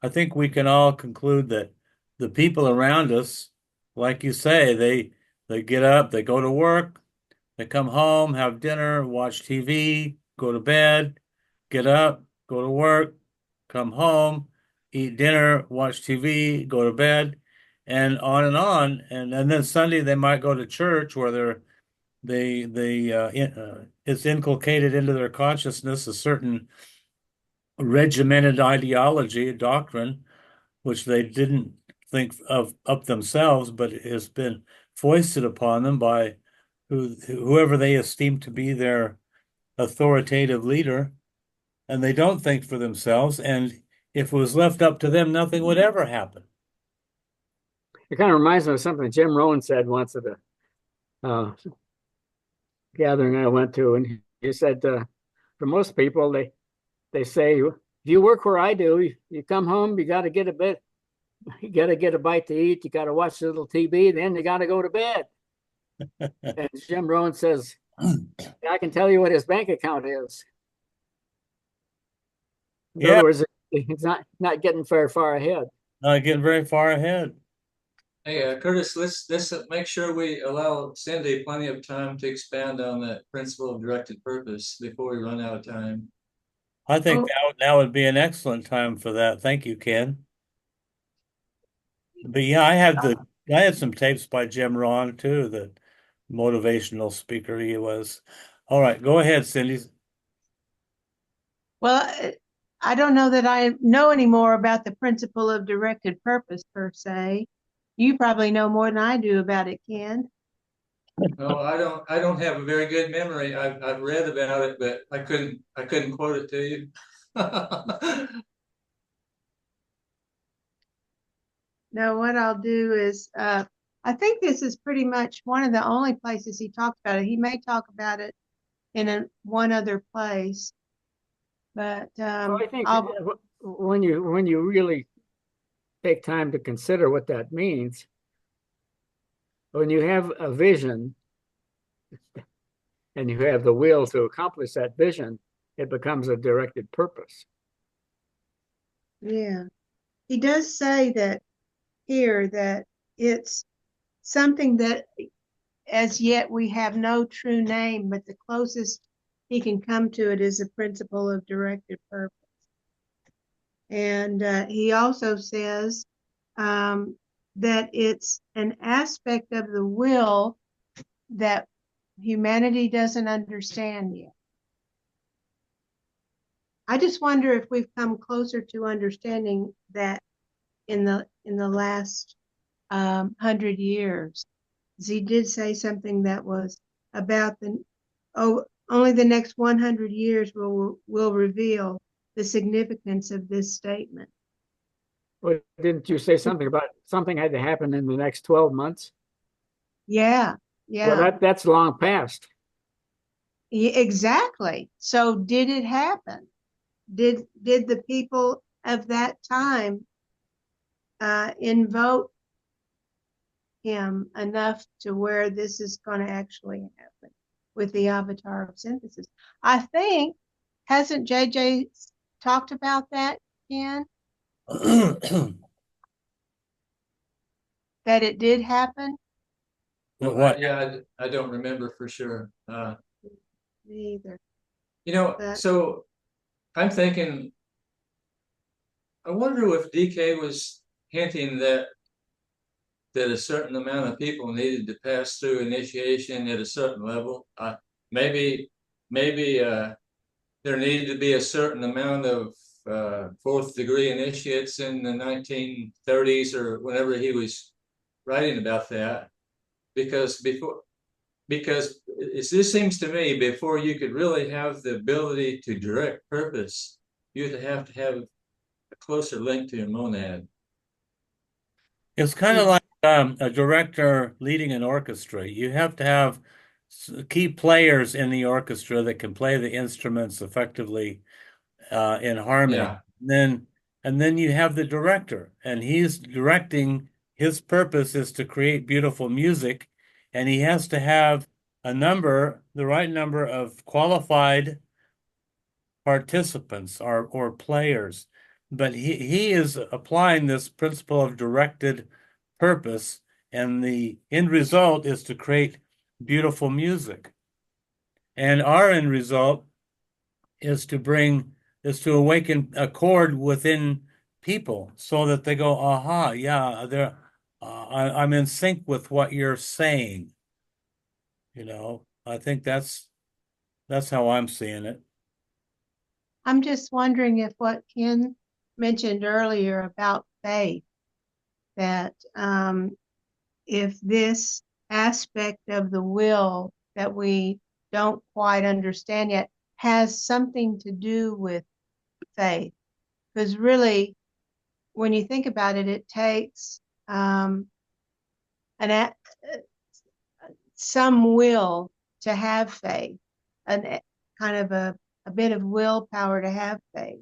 I think we can all conclude that the people around us, like you say, they get up, they go to work, they come home, have dinner, watch TV, go to bed, get up, go to work, come home, eat dinner, watch TV, go to bed. and on and on. And then Sunday they might go to church where it's inculcated into their consciousness a certain regimented ideology, a doctrine, which they didn't think of up themselves, but it has been foisted upon them by whoever they esteem to be their authoritative leader, and they don't think for themselves. And if it was left up to them, nothing would ever happen. It kind of reminds me of something Jim Rohn said once at a gathering I went to, and he said, for most people, they say, if you work where I do, you come home, you got to get a bit, you got to get a bite to eat, you got to watch a little TV, then you got to go to bed. And Jim Rohn says, I can tell you what his bank account is. In Yeah, other words, he's not getting very far ahead. not getting very far ahead. Hey, Curtis, let's make sure we allow Cindy plenty of time to expand on that principle of directed purpose before we run out of time. I think Oh, now would be an excellent time for that. Thank you, Ken. But yeah, I had some tapes by Jim Rohn too, the motivational speaker he was. All right, go ahead, Cindy. well, I don't know that I know any more about the principle of directed purpose per se. You probably know more than I do about it, Ken. No, I don't have a very good memory. I've read about it, but I couldn't quote it to you. No, what I'll do is, I think this is pretty much one of the only places he talked about it. He may talk about it in one other place, but Well, I think I'll, when you really take time to consider what that means, when you have a vision and you have the will to accomplish that vision, it becomes a directed purpose. yeah. He does say that here that it's something that as yet we have no true name, but the closest he can come to it is a principle of directed purpose. And he also says that it's an aspect of the will that humanity doesn't understand yet. I just wonder if we've come closer to understanding that in the last 100 years. He did say something that was about only the next 100 years will reveal the significance of this statement. Well, didn't you say something about something had to happen in the next 12 months? Yeah, Well, yeah. that's long past. Yeah, exactly. So did it happen? Did the people of that time invoke him enough to where this is going to actually happen with the avatar of synthesis? I think, hasn't JJ talked about that, Ken? That it did happen? Well, What? yeah, I don't remember for sure. Me either. But So I'm thinking, I wonder if DK was hinting that a certain amount of people needed to pass through initiation at a certain level. Maybe there needed to be a certain amount of fourth degree initiates in the 1930s or whenever he was writing about that, because this seems to me, before you could really have the ability to direct purpose, you'd have to have a closer link to your monad. It's kind of like a director leading an orchestra. You have to have key players in the orchestra that can play the instruments effectively in harmony. Yeah. And then you have the director, and he's directing. His purpose is to create beautiful music, and he has to have the right number of qualified participants or players. But he is applying this principle of directed purpose, and the end result is to create beautiful music. And our end result is to awaken a chord within people so that they go, aha, yeah, I'm in sync with what you're saying. I think that's how I'm seeing it. I'm just wondering if what Ken mentioned earlier about faith, that if this aspect of the will that we don't quite understand yet has something to do with faith. Because really, when you think about it, it takes an some will to have faith, and kind of a bit of willpower to have faith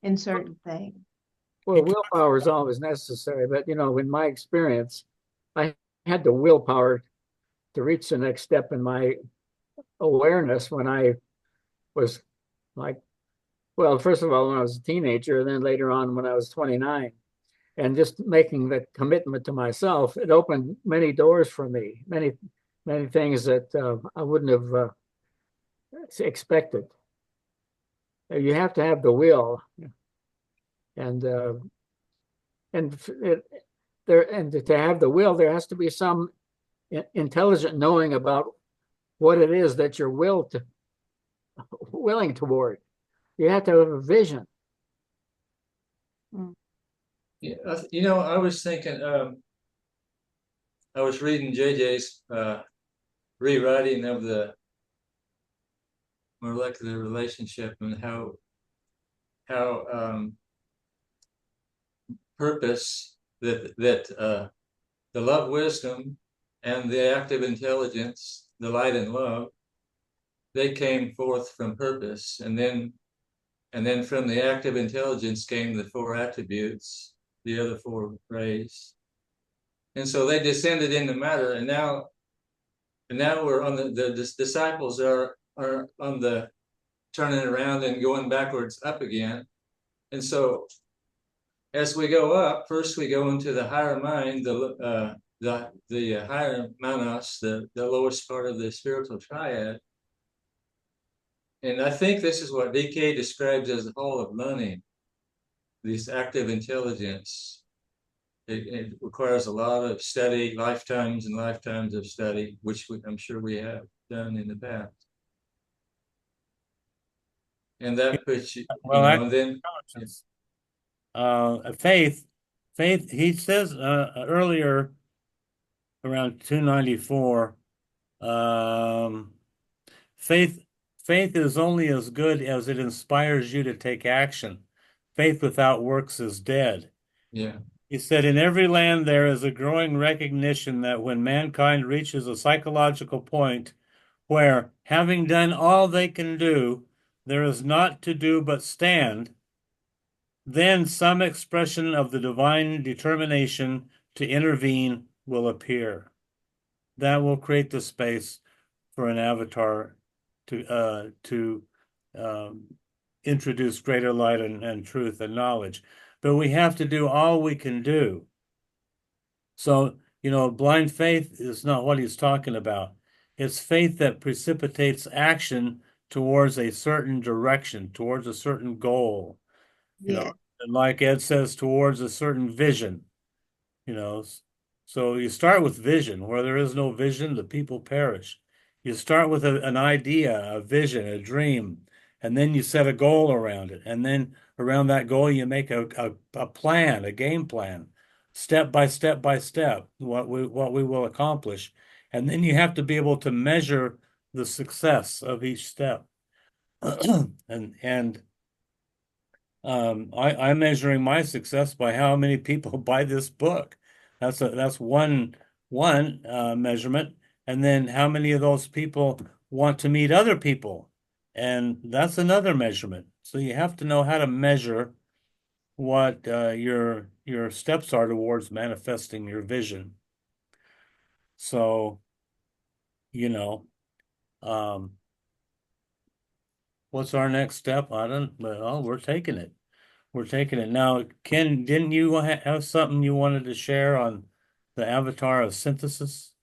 in certain things. Well, willpower is always necessary, but in my experience, I had the willpower to reach the next step in my awareness when I was like, well, first of all, when I was a teenager, and then later on when I was 29. And just making the commitment to myself, it opened many doors for me, many things that I wouldn't have expected. You have to have the will, and to have the will, there has to be some intelligent knowing about what it is that you're willing toward. You have to have a vision. Yeah, I was thinking, I was reading JJ's rewriting of the molecular relationship and how purpose that the love wisdom and the active intelligence, the light and love, they came forth from purpose, and then from the active intelligence came the four attributes, the other four rays, and so they descended into matter, and now we're on the disciples are on the turning around and going backwards up again, and so as we go up, first we go into the higher mind, the higher manas, the lowest part of the spiritual triad. And I think this is what DK describes as the hall of learning, this active intelligence. It requires a lot of study, lifetimes and lifetimes of study, which I'm sure we have done in the past. And that puts you, and then faith, he says earlier around 294, faith is only as good as it inspires you to take action. Faith without works is dead. Yeah. He said, in every land there is a growing recognition that when mankind reaches a psychological point where, having done all they can do, there is naught to do but stand, then some expression of the divine determination to intervene will appear. That will create the space for an avatar to introduce greater light and truth and knowledge. But we have to do all we can do. So, blind faith is not what he's talking about. It's faith that precipitates action towards a certain direction, towards a certain goal. Yeah. And like Ed says, towards a certain vision. So you start with vision. Where there is no vision, the people perish. You start with an idea, a vision, a dream, and then you set a goal around it. And then around that goal, you make a plan, a game plan, step by step by step, what we will accomplish. And then you have to be able to measure the success of each step. and I'm measuring my success by how many people buy this book. That's one measurement, and then how many of those people want to meet other people, and that's another measurement. So you have to know how to measure what your steps are towards manifesting your vision. So, um, what's our next step? I don't. Well, we're taking it. We're taking it. Now, Ken, didn't you have something you wanted to share on the avatar of synthesis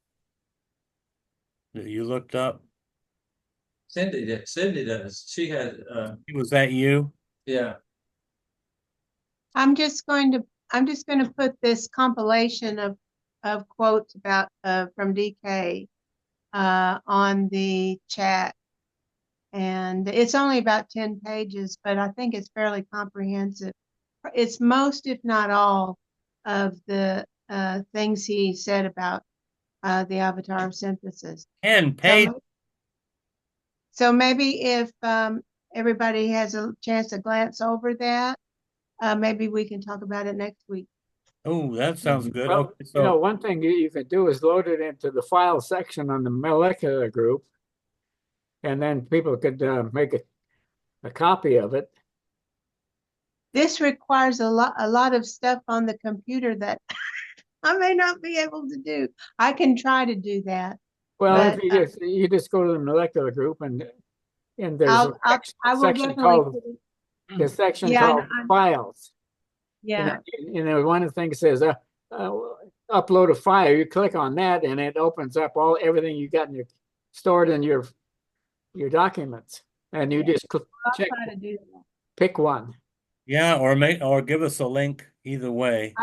that you looked up? Cindy does. She had, Was that you? yeah. I'm just going to put this compilation of of quotes about from DK on the chat. And it's only about 10 pages, but I think it's fairly comprehensive. It's most, if not all, of the things he said about the avatar of synthesis. 10 pages. So maybe if everybody has a chance to glance over that, maybe we can talk about it next week. Oh, that sounds good. Well, Okay, so one thing you could do is load it into the file section on the molecular group, and then people could make a copy of it. This requires a lot of stuff on the computer that I may not be able to do. I can try to do that. Well, But, if you just go to the molecular group and there's I will section definitely called put it. the section Yeah, called files. Yeah. And one of the things says upload a file. You click on that, and it opens up everything you got stored in your documents, and you just I'll check, try to do that. pick one. yeah, or give us a link either way.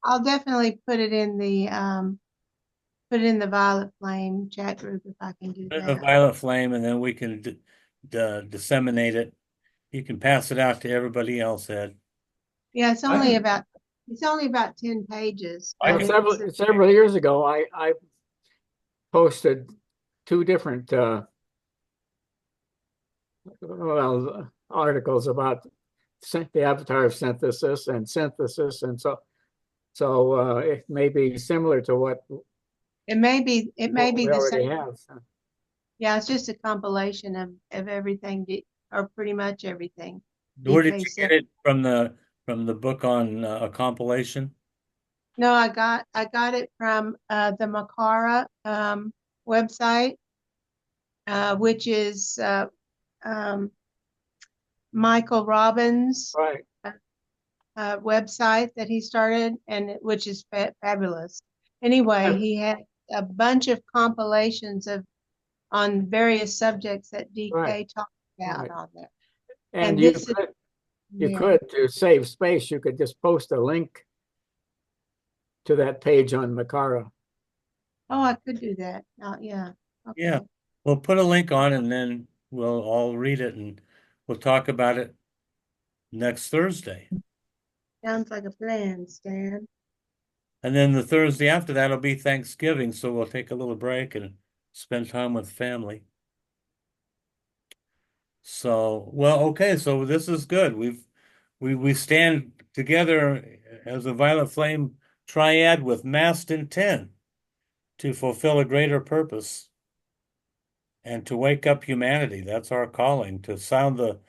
I'll definitely put it in the Violet Flame chat group if I can do Put it in a that. Violet Flame, and then we can disseminate it. You can pass it out to everybody else, Ed. Yeah, it's only about 10 pages. I but can- Several years ago, I posted two different articles about the avatar of synthesis, and so it may be similar to what it may be we the already same. have. Yeah, it's just a compilation of everything, or pretty much everything. Where did DK you said. get it from the book on a compilation? No, I got it from the Makara website, which is Michael Robbins' Right. website that he started, and which is fabulous. Anyway, he had a bunch of compilations on various subjects that DK talked about on there. And this you could, to save space, you could just post a link to that page on Makara. Oh, I could do that. Yeah. Okay. Yeah, we'll put a link on, and then we'll all read it, and we'll talk about it next Thursday. Sounds like a plan, Stan. And then the Thursday after that will be Thanksgiving, so we'll take a little break and spend time with family. So, well, okay, so this is good. We stand together as a Violet Flame Triad with massed intent to fulfill a greater purpose and to wake up humanity. That's our calling, to sound the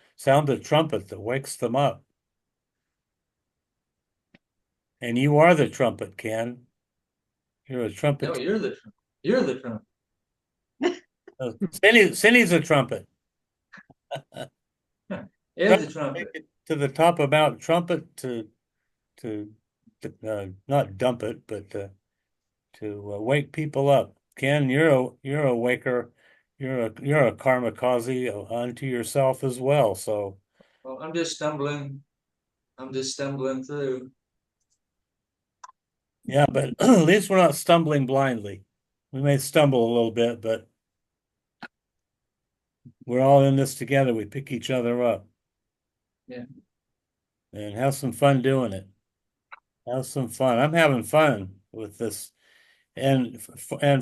trumpet that wakes them up. And you are the trumpet, Ken. You're a trumpet. No, you're the trumpet. Cindy's a trumpet. Ed's the trumpet. To the top about trumpet to not dump it, but to wake people up. Ken, you're a waker. You're a kamikaze unto yourself as well. So Well, I'm just stumbling through. yeah, but at least we're not stumbling blindly. We may stumble a little bit, but we're all in this together. We pick each other up. Yeah. And have some fun doing it. Have some fun. I'm having fun with this. And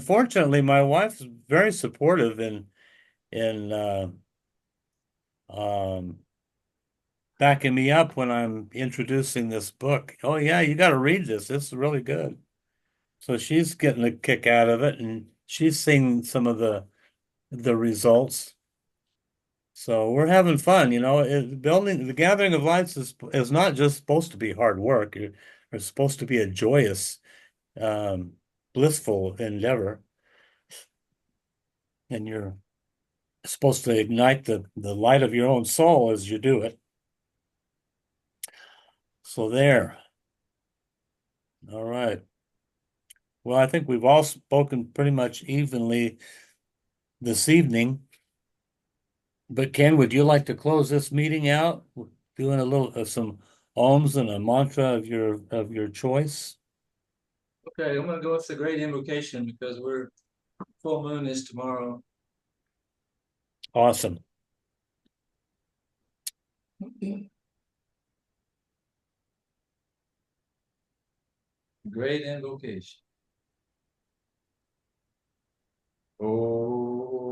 fortunately, my wife's very supportive in backing me up when I'm introducing this book. Oh yeah, you got to read this. This is really good. So she's getting a kick out of it, and she's seeing some of the results. So we're having fun, building the Gathering of Lights is not just supposed to be hard work. It's supposed to be a joyous, blissful endeavor. And you're supposed to ignite the light of your own soul as you do it. So there. All right. Well, I think we've all spoken pretty much evenly this evening. But Ken, would you like to close this meeting out doing a little some ohms and a mantra of your choice? Okay, I'm gonna go with the great invocation because we're full moon is tomorrow. Awesome. Great invocation. Oh.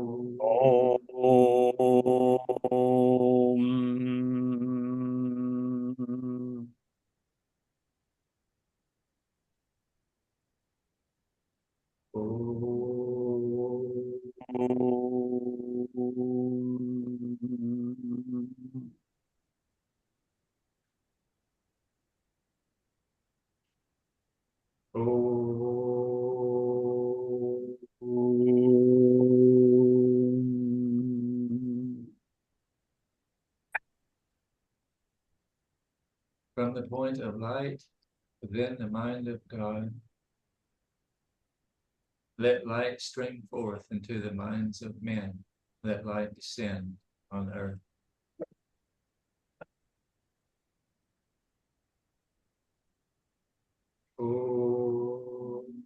Om. From the point of light within the mind of God, let light stream forth into the minds of men. Let light descend on earth. Om.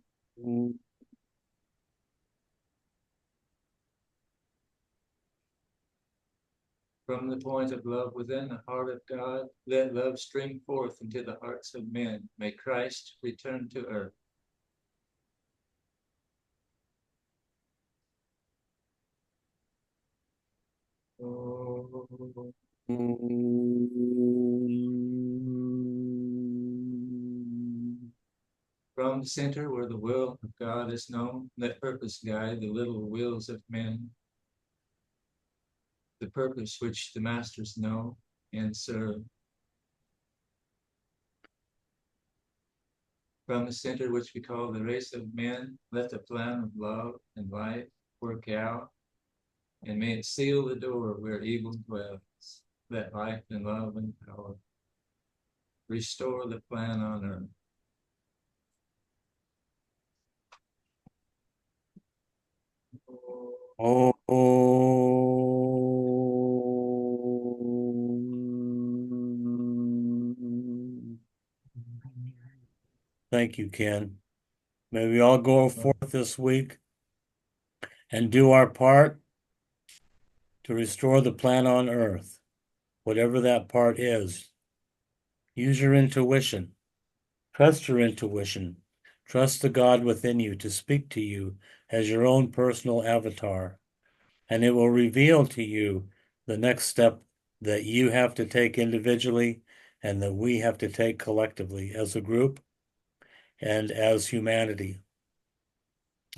From the point of love within the heart of God, let love stream forth into the hearts of men. May Christ return to earth. Om. From the center where the will of God is known, let purpose guide the little wills of men, the purpose which the masters know and serve. From the center which we call the race of men, let the plan of love and light work out, and may it seal the door where evil dwells. Let life and love and power restore the plan on earth. Thank you, Ken. May we all go forth this week and do our part to restore the plan on earth, whatever that part is. Use your intuition. Trust your intuition. Trust the God within you to speak to you as your own personal avatar, and it will reveal to you the next step that you have to take individually and that we have to take collectively as a group and as humanity.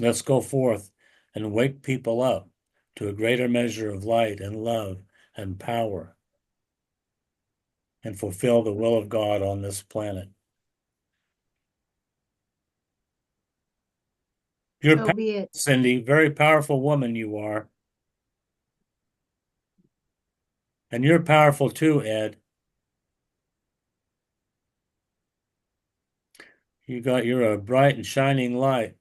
Let's go forth and wake people up to a greater measure of light and love and power and fulfill the will of God on this planet. You're So be it. Cindy, very powerful woman you are. And you're powerful too, Ed. You're a bright and shining light.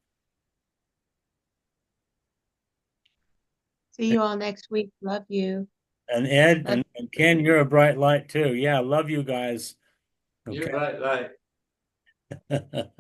See you all next week. Love you. And Ed Love and Ken, you're a bright light too. Yeah, love you guys. You're Okay. right, like.